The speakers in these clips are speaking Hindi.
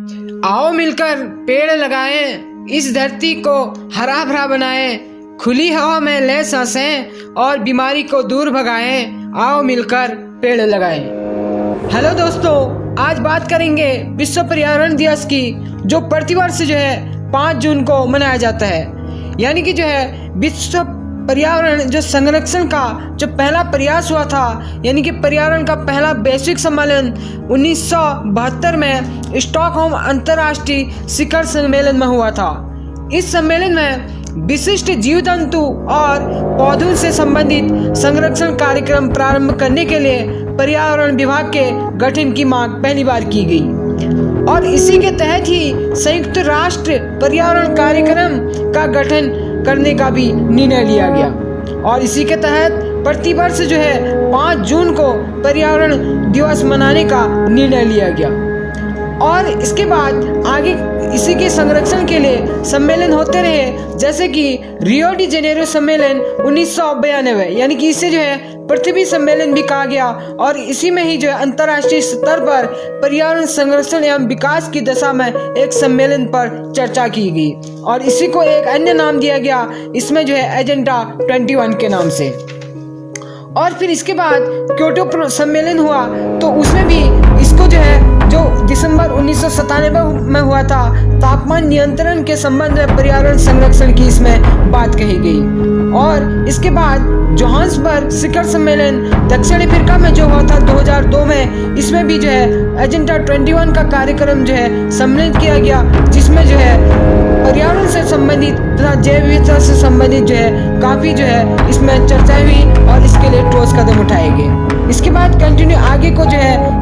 आओ मिलकर पेड़ लगाएं, इस धरती को हरा भरा बनाएं, खुली हवा में ले सांसें और बीमारी को दूर भगाएं। आओ मिलकर पेड़ लगाएं। हेलो दोस्तों, आज बात करेंगे विश्व पर्यावरण दिवस की, जो प्रतिवर्ष 5 जून को मनाया जाता है। यानी कि विश्व पर्यावरण संरक्षण का जो पहला प्रयास हुआ था, यानी कि पर्यावरण का पहला वैश्विक सम्मेलन 1972 में स्टॉकहोम अंतर्राष्ट्रीय शिखर सम्मेलन में हुआ था। इस सम्मेलन में विशिष्ट जीव जंतु और पौधों से संबंधित संरक्षण कार्यक्रम प्रारंभ करने के लिए पर्यावरण विभाग के गठन की मांग पहली बार की गई और इसी के तहत ही संयुक्त राष्ट्र पर्यावरण कार्यक्रम का गठन करने का भी निर्णय लिया गया। और इसी के तहत प्रतिवर्ष 5 जून को पर्यावरण दिवस मनाने का निर्णय लिया गया। और इसके बाद आगे इसी के संरक्षण के लिए सम्मेलन होते रहे, जैसे कि रियो डी जेनेरो सम्मेलन 1992, यानी कि इसे पृथ्वी सम्मेलन भी कहा गया। और इसी में ही अंतर्राष्ट्रीय स्तर पर पर्यावरण संरक्षण एवं विकास की दिशा में एक सम्मेलन पर चर्चा की गई और इसी को एक अन्य नाम दिया गया, इसमें एजेंडा 21 के नाम से। और फिर इसके बाद क्योटो सम्मेलन हुआ, तो उसमें भी इसको जो दिसंबर 1997 में हुआ था, तापमान नियंत्रण के संबंध में पर्यावरण संरक्षण की इसमें बात कही गई। और इसके बाद जोहान्सबर्ग शिखर सम्मेलन दक्षिण अफ्रीका में जो हुआ था 2002 में, इसमें भी एजेंडा 21 का कार्यक्रम सम्मिलित किया गया, जिसमें पर्यावरण से संबंधित तथा जैव विविधता से संबंधित काफी इसमें चर्चा हुई और इसके लिए ठोस कदम उठाए गए। इसके बाद कंटिन्यू आगे को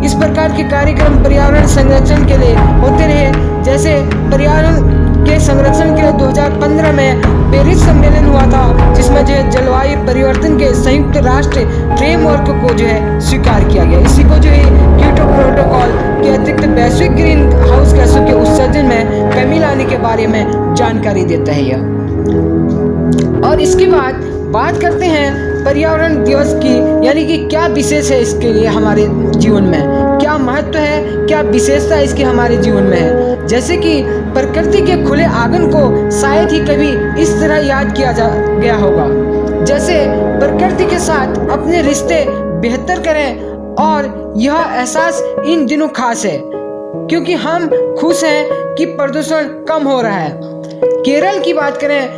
इस प्रकार के कार्यक्रम पर्यावरण संरक्षण के लिए होते रहे, जैसे पर्यावरण के संरक्षण के लिए 2015 में पेरिस सम्मेलन हुआ था, जिसमें जलवायु परिवर्तन के संयुक्त राष्ट्र फ्रेमवर्क को स्वीकार किया गया। इसी को क्योटो प्रोटोकॉल के अतिरिक्त वैश्विक ग्रीन हाउस गैसों के उत्सर्जन में कमी लाने के बारे में जानकारी देता है यह। और इसके बाद बात करते हैं पर्यावरण दिवस की, यानी कि क्या विशेष है इसके लिए हमारे जीवन में, क्या महत्व है, क्या विशेषता इसकी हमारे जीवन में है। जैसे कि प्रकृति के खुले आंगन को शायद ही कभी इस तरह याद किया गया होगा, जैसे प्रकृति के साथ अपने रिश्ते बेहतर करें। और यह एहसास इन दिनों खास है क्योंकि हम खुश हैं कि प्रदूषण कम हो रहा है। केरल की बात करें,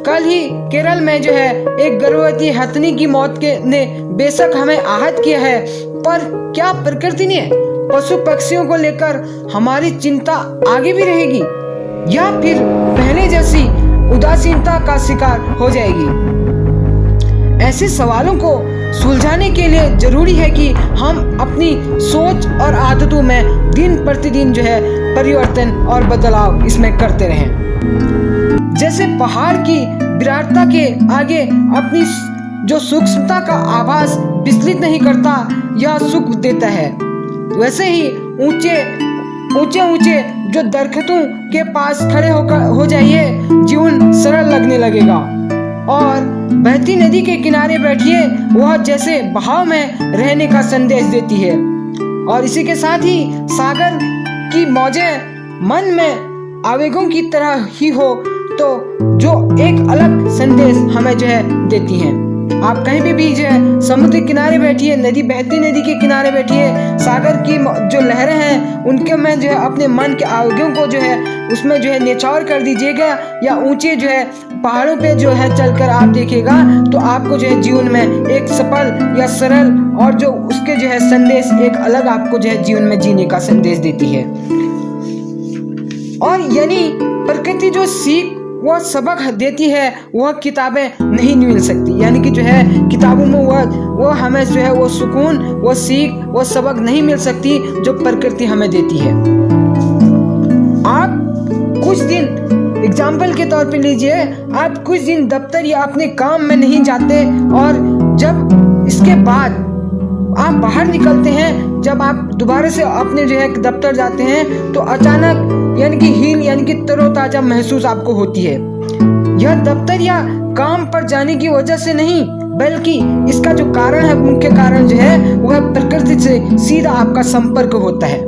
कल ही केरल में एक गर्भवती हथनी की मौत ने बेशक हमें आहत किया है, पर क्या प्रकृति ने पशु पक्षियों को लेकर हमारी चिंता आगे भी रहेगी या फिर पहले जैसी उदासीनता का शिकार हो जाएगी। ऐसे सवालों को सुलझाने के लिए जरूरी है कि हम अपनी सोच और आदतों में दिन प्रतिदिन परिवर्तन और बदलाव इसमें करते रहें। जैसे पहाड़ की विराटता के आगे अपनी जो सूक्ष्मता का आभास विचलित नहीं करता, यह सुख देता है, वैसे ही ऊंचे जो दरख्तों के पास खड़े हो जाइए, जीवन सरल लगने लगेगा। और बहती नदी के किनारे बैठिए, वह जैसे बहाव में रहने का संदेश देती है। और इसी के साथ ही सागर की मौजें मन में आवेगों की तरह ही हो, तो जो एक अलग संदेश हमें देती हैं। आप कहीं भी समुद्र किनारे बैठिए, बहती नदी के किनारे बैठिए, सागर की जो लहरें हैं उनके में अपने मन के आवेगों को उसमें निचौड़ कर दीजिएगा, या ऊंचे पहाड़ों पे चलकर आप देखिएगा, तो आपको जीवन में एक सफल या सरल और जो उसके संदेश एक अलग आपको जीवन में जीने का संदेश देती है। और यानी प्रकृति जो सीख वह सबक देती है, वह किताबें नहीं मिल सकती। यानी कि किताबों में वह हमें वो सुकून, वो सीख, वो सबक नहीं मिल सकती जो प्रकृति हमें देती है। आप कुछ दिन एग्जाम्पल के तौर पे लीजिए, आप कुछ दिन दफ्तर या अपने काम में नहीं जाते, और जब इसके बाद आप बाहर निकलते हैं, जब आप दोबारा से अपने दफ्तर जाते हैं, तो अचानक यानी कि तरोताजा महसूस आपको होती है। यह दफ्तर या काम पर जाने की वजह से नहीं, बल्कि इसका जो कारण है, मुख्य कारण वह प्रकृति से सीधा आपका संपर्क होता है।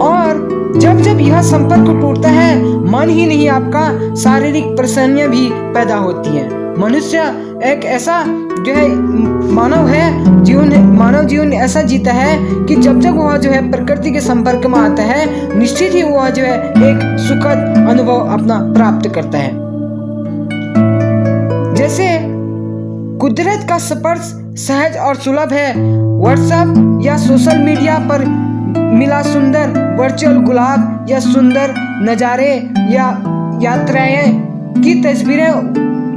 और जब जब यह संपर्क टूटता है, मन ही नहीं आपका शारीरिक परेशानियां भी पैदा होती हैं। मनुष्य एक ऐसा जो है मानव जीवन ऐसा जीता है कि जब जब वह जो है प्रकृति के संपर्क में आता है, निश्चित ही वह जो है एक सुखद अनुभव अपना प्राप्त करता है। जैसे कुदरत का स्पर्श सहज और सुलभ है। व्हाट्सएप या सोशल मीडिया पर मिला सुंदर वर्चुअल गुलाब या सुंदर नज़ारे या यात्राएं की तस्वीरें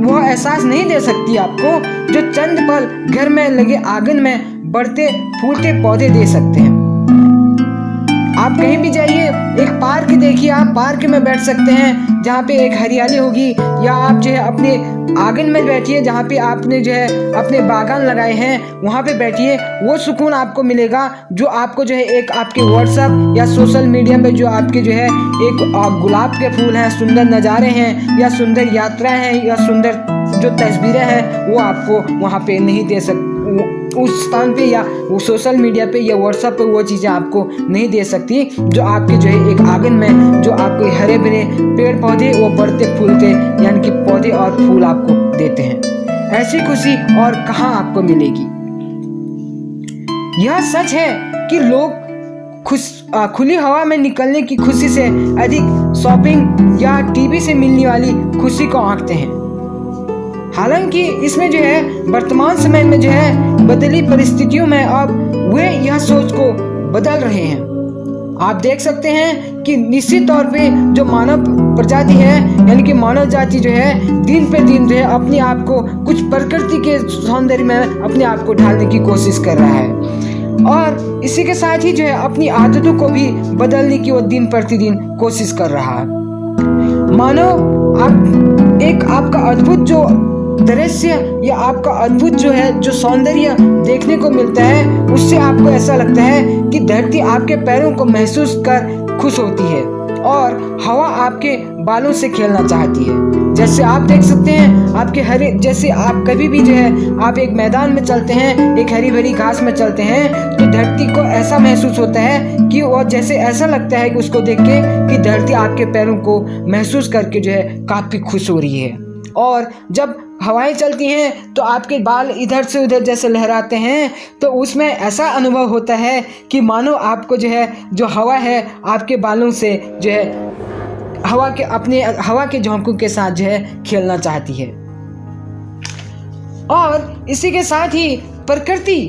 वह एहसास नहीं दे सकती आपको जो चंद पल घर में लगे आंगन में बढ़ते फूलते पौधे दे सकते हैं। आप कहीं भी जाइए, एक पार्क देखिए, आप पार्क में बैठ सकते हैं जहाँ पे एक हरियाली होगी, या आप जो है अपने आंगन में बैठिए जहाँ पे आपने जो है अपने बागान लगाए हैं, वहाँ पे बैठिए। वो सुकून आपको मिलेगा जो आपको जो है एक आपके व्हाट्सएप या सोशल मीडिया पे जो आपके जो है एक गुलाब के फूल हैं, सुंदर नज़ारे हैं, या सुंदर यात्राएं हैं, या सुंदर जो तस्वीरें हैं, वो आपको वहाँ पे नहीं दे उस स्थान पे या वो सोशल मीडिया पे या व्हाट्सएप पे वो चीज़ें आपको नहीं दे सकती जो आपके जो है एक आंगन में जो आपको हरे भरे पेड़ पौधे वो बढ़ते फूलते यानी कि पौधे और फूल आपको देते हैं। ऐसी खुशी और कहाँ आपको मिलेगी। यह सच है कि लोग खुली हवा में निकलने की खुशी से अधिक शॉपिंग या टीवी से मिलने वाली खुशी को आंकते हैं। हालांकि इसमें जो है वर्तमान समय में जो है बदली परिस्थितियों में अब वे यह सोच को बदल रहे हैं। आप देख सकते हैं कि निश्चित तौर पे जो मानव प्रजाति है यानी कि मानव जाति जो है दिन पे दिन जो है अपने आप को कुछ प्रकृति के सौंदर्य में अपने आप को ढालने की कोशिश कर रहा है, और इसी के साथ ही जो है अपनी आदतों को भी बदलने की वो दिन प्रतिदिन कोशिश कर रहा है। मानो आपका अद्भुत जो दृश्य या आपका अद्भुत जो है जो सौंदर्य देखने को मिलता है, उससे आपको ऐसा लगता है कि धरती आपके पैरों को महसूस कर खुश होती है और हवा आपके बालों से खेलना चाहती है। जैसे आप देख सकते हैं आपके जैसे आप कभी भी जो है आप एक मैदान में चलते हैं, एक हरी भरी घास में चलते हैं, तो धरती को ऐसा महसूस होता है कि वो जैसे ऐसा लगता है कि उसको देख के कि धरती आपके पैरों को महसूस करके जो है काफी खुश हो रही है। और जब हवाएं चलती हैं तो आपके बाल इधर से उधर जैसे लहराते हैं, तो उसमें ऐसा अनुभव होता है कि मानो आपको जो है जो हवा है आपके बालों से जो है हवा के झोंकों के साथ जो है खेलना चाहती है। और इसी के साथ ही प्रकृति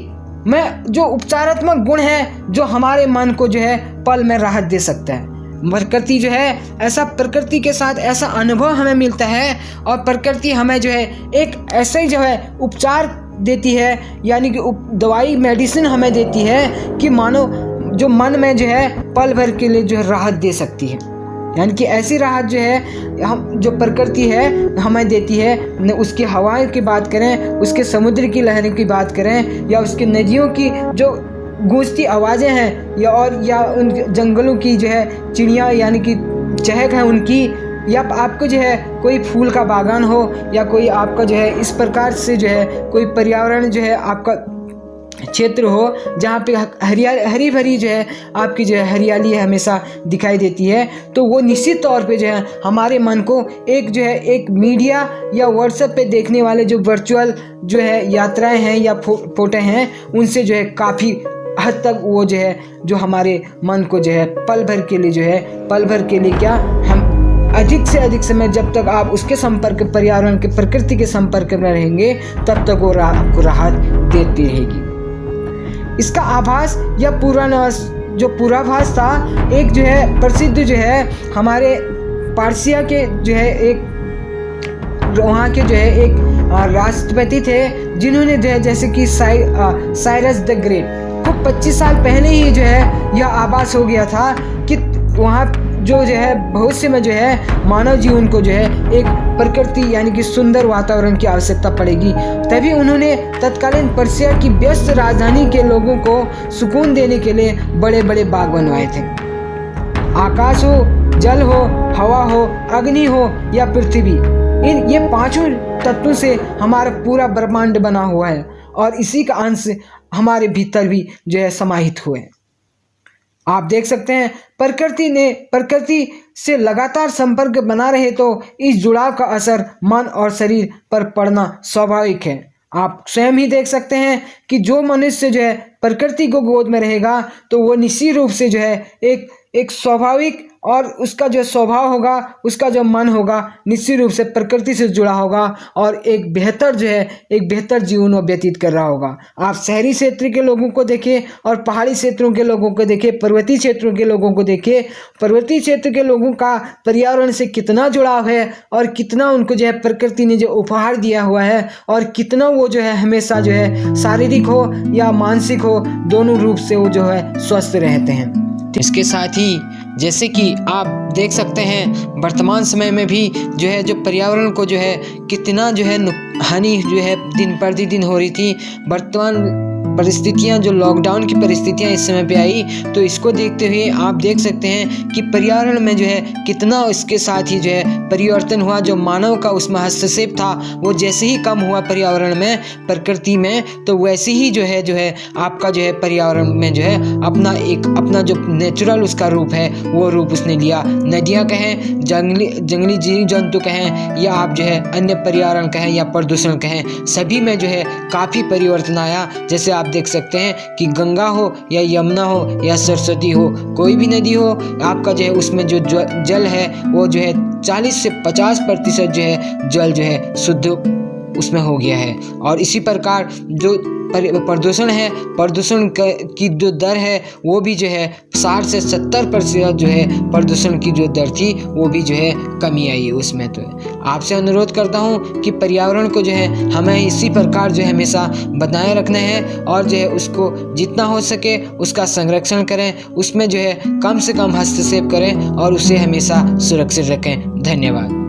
में जो उपचारात्मक गुण है जो हमारे मन को जो है पल में राहत दे सकता है। प्रकृति जो है ऐसा प्रकृति के साथ ऐसा अनुभव हमें मिलता है, और प्रकृति हमें जो है एक ऐसे जो है उपचार देती है यानी कि दवाई मेडिसिन हमें देती है कि मानो जो मन में जो है पल भर के लिए जो है राहत दे सकती है। यानी कि ऐसी राहत जो है हम जो प्रकृति है हमें देती है, उसकी हवाएं की बात करें, उसके समुद्र की लहरों की बात करें, या उसकी नदियों की जो गूंजती आवाज़ें हैं, या उन जंगलों की जो है चिड़िया यानी कि चहक है उनकी, या आपको जो है कोई फूल का बागान हो, या कोई आपका जो है इस प्रकार से जो है कोई पर्यावरण जो है आपका क्षेत्र हो जहाँ पे हरी भरी जो है आपकी जो है हरियाली हमेशा दिखाई देती है, तो वो निश्चित तौर पे जो है हमारे मन को एक जो है एक मीडिया या व्हाट्सएप पे देखने वाले जो वर्चुअल जो है यात्राएं हैं या फोटो हैं उनसे जो है काफ़ी हद तक वो जो है जो हमारे मन को जो है पल भर के लिए क्या हम अधिक से अधिक समय जब तक आप उसके संपर्क पर्यावरण के प्रकृति के संपर्क में रहेंगे तब तक वो आपको राहत देती रहेगी। इसका आभास या पूर्वाभास था एक जो है प्रसिद्ध जो है हमारे पारसिया के जो है एक वहाँ के जो है एक राष्ट्रपति थे जिन्होंने जो है जैसे कि साइरस द ग्रेट को 25 साल पहले ही जो है यह आभास हो गया था कि वहाँ जो है भविष्य में जो है मानव जीवन को जो है एक प्रकृति यानी कि सुंदर वातावरण की आवश्यकता पड़ेगी। तभी उन्होंने तत्कालीन पर्शिया की व्यस्त राजधानी के लोगों को सुकून देने के लिए बड़े बड़े बाग बनवाए थे। आकाश हो, जल हो, हवा हो, अग्नि हो या पृथ्वी, ये पांचों तत्वों से हमारा पूरा ब्रह्मांड बना हुआ है और इसी का अंश हमारे भीतर भी जो है समाहित हुए। आप देख सकते हैं प्रकृति से लगातार संपर्क बना रहे तो इस जुड़ाव का असर मन और शरीर पर पड़ना स्वाभाविक है। आप स्वयं ही देख सकते हैं कि जो मनुष्य जो है प्रकृति को गोद में रहेगा तो वो निश्चित रूप से जो है एक स्वाभाविक और उसका जो स्वभाव होगा, उसका जो मन होगा, निश्चित रूप से प्रकृति से जुड़ा होगा और एक बेहतर जीवन व्यतीत कर रहा होगा। आप शहरी क्षेत्र के लोगों को देखिए और पहाड़ी क्षेत्रों के लोगों को देखिए, पर्वतीय क्षेत्रों के लोगों को देखिए। पर्वतीय क्षेत्र के लोगों का पर्यावरण से कितना जुड़ाव है और कितना उनको जो है प्रकृति ने जो उपहार दिया हुआ है और कितना वो जो है हमेशा जो है शारीरिक हो या मानसिक हो, दोनों रूप से वो जो है स्वस्थ रहते हैं। इसके साथ ही जैसे कि आप देख सकते हैं वर्तमान समय में भी जो है जो पर्यावरण को जो है कितना जो है हानि जो है दिन प्रतिदिन हो रही थी। वर्तमान परिस्थितियां जो लॉकडाउन की परिस्थितियां इस समय पे आई तो इसको देखते हुए आप देख सकते हैं कि पर्यावरण में जो है कितना इसके साथ ही जो है परिवर्तन हुआ। जो मानव का उसमें हस्तक्षेप था वो जैसे ही कम हुआ पर्यावरण में, प्रकृति में, तो वैसे ही जो है आपका जो है पर्यावरण में जो है अपना जो नेचुरल उसका रूप है वो रूप उसने लिया। नदियाँ कहें, जंगली जीव जंतु कहें या आप जो है अन्य पर्यावरण कहें या प्रदूषण कहें, सभी में जो है काफ़ी परिवर्तन आया। जैसे आप देख सकते हैं कि गंगा हो या यमुना हो या सरस्वती हो, कोई भी नदी हो, आपका जो है उसमें जो जल है वो जो है 40 से 50% जो है जल जो है शुद्ध उसमें हो गया है। और इसी प्रकार जो प्रदूषण है, प्रदूषण की जो दर है वो भी जो है 60 से 70% जो है प्रदूषण की जो दर थी वो भी जो है कमी आई है उसमें। तो आपसे अनुरोध करता हूँ कि पर्यावरण को जो है हमें इसी प्रकार जो है हमेशा बनाए रखना है और जो है उसको जितना हो सके उसका संरक्षण करें, उसमें जो है कम से कम हस्तक्षेप करें और उसे हमेशा सुरक्षित रखें। धन्यवाद।